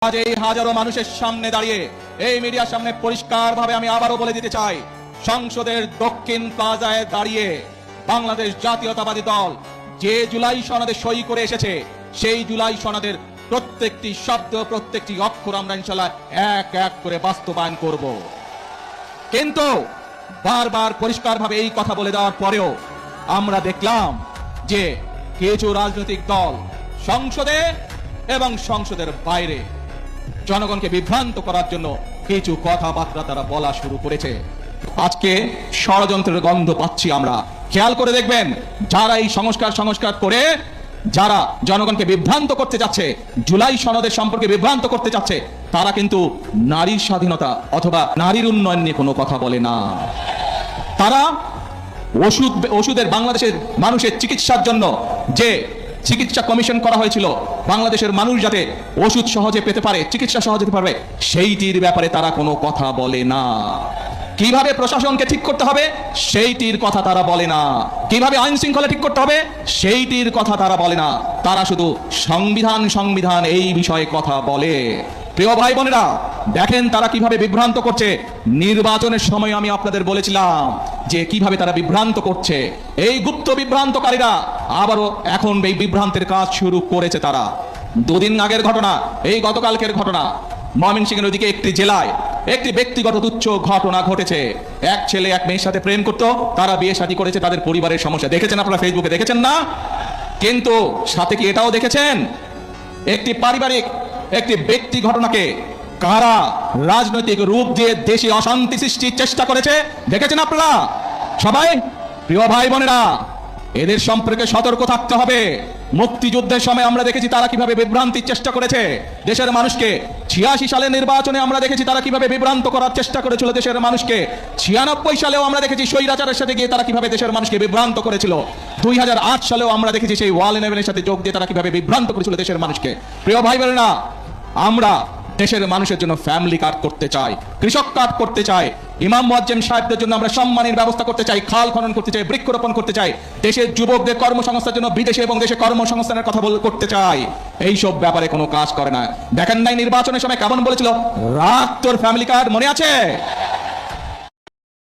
আজ এই হাজারো মানুষের সামনে দাঁড়িয়ে এই মিডিয়ার সামনে পরিষ্কারভাবে আমি আবারও বলে দিতে চাই, সংসদের দক্ষিণ প্লাজায় দাঁড়িয়ে বাংলাদেশ জাতীয়তাবাদী দল যে জুলাই সনদে সই করে এসেছে, সেই জুলাই সনদের প্রত্যেকটি শব্দ, প্রত্যেকটি অক্ষর আমরা ইনশাআল্লাহ এক এক করে বাস্তবায়ন করব। কিন্তু বারবার পরিষ্কারভাবে এই কথা বলে দেওয়ার পরেও আমরা দেখলাম যে কিছু রাজনৈতিক দল সংসদে এবং সংসদের বাইরে জনগণকে বিভ্রান্ত করার জন্য কিছু কথাবার্তা তারা বলা শুরু করেছে। আজকে ষড়যন্ত্রের গন্ধ পাচ্ছি আমরা। খেয়াল করে দেখবেন, যারা এই সংস্কার করে যারা জনগণকে বিভ্রান্ত করতে যাচ্ছে, জুলাই সনদের সম্পর্কে বিভ্রান্ত করতে যাচ্ছে, তারা কিন্তু নারীর স্বাধীনতা অথবা নারীর উন্নয়ন নিয়ে কোনো কথা বলে না। তারা ওষুধের বাংলাদেশের মানুষের চিকিৎসার জন্য যে চিকিৎসা কমিশন করা হয়েছিল, বাংলাদেশের মানুষ যাতে ওষুধ সহজে পেতে পারে, চিকিৎসা সহজে পেতে পারবে, সেইটির ব্যাপারে তারা কোনো কথা বলে না। কিভাবে প্রশাসনকে ঠিক করতে হবে সেইটির কথা তারা বলে না। কিভাবে আইন শৃঙ্খলা ঠিক করতে হবে সেইটির কথা তারা বলে না। তারা শুধু সংবিধান এই বিষয়ে কথা বলে। প্রিয় ভাই বোনেরা, দেখেন তারা কিভাবে বিভ্রান্ত করছে। নির্বাচনের সময় আমি আপনাদের বলেছিলাম যে কিভাবে তারা বিভ্রান্ত করছে। এই গুপ্ত বিভ্রান্তকারীরা আবারও এখন এই বিভ্রান্তের কাজ শুরু করেছে। তারা দুদিন আগের ঘটনা, এই গতকালকের ঘটনা, ময়মনসিংহের ওদিকে একটি জেলায় একটি ব্যক্তিগত তুচ্ছ ঘটনা ঘটেছে। এক ছেলে এক মেয়ের সাথে প্রেম করতো, তারা বিয়ে শাদী করেছে, তাদের পরিবারের সমস্যা দেখেছেন আপনারা, ফেসবুকে দেখেছেন না? কিন্তু সাথে কি এটাও দেখেছেন, একটি পারিবারিক একটি ব্যক্তি ঘটনাকে কারা রাজনৈতিক রূপ দিয়ে দেশে অশান্তি সৃষ্টির চেষ্টা করেছে? দেখেছেন আপনারা সবাই? প্রিয় ভাই বোনেরা, এদের সম্পর্কে সতর্ক থাকতে হবে। মুক্তিযুদ্ধের সময় আমরা দেখেছি তারা কিভাবে বিভ্রান্তির চেষ্টা করেছে দেশের মানুষকে। 86 সালের নির্বাচনে আমরা দেখেছি তারা কিভাবে বিভ্রান্ত করার চেষ্টা করেছিল দেশের মানুষকে। 96 সালেও আমরা দেখেছি স্বৈরাচারের সাথে গিয়ে তারা কিভাবে দেশের মানুষকে বিভ্রান্ত করেছিল। 2008 সালেও আমরা দেখেছি সেই ওয়াল 11-এর সাথে যোগ দিয়ে তারা কিভাবে বিভ্রান্ত করেছিল দেশের মানুষকে। প্রিয় ভাই বোনেরা, আমরা দেশের মানুষের জন্য ফ্যামিলি কার্ড করতে চাই, কৃষক কার্ড করতে চাই, ইমাম মুয়াজ্জিম সাহেবদের জন্য আমরা সম্মানের ব্যবস্থা করতে চাই, খাল খনন করতে চাই, বৃক্ষরোপণ করতে চাই, দেশের যুবকদের কর্মসংস্থানের জন্য বিদেশে এবং দেশে কর্মসংস্থানের কথা করতে চাই। এইসব ব্যাপারে কোনো কাজ করে না। দেখেন নাই নির্বাচনের সময় কেমন বলেছিল, রাখ তোর ফ্যামিলি কার্ড, মনে আছে?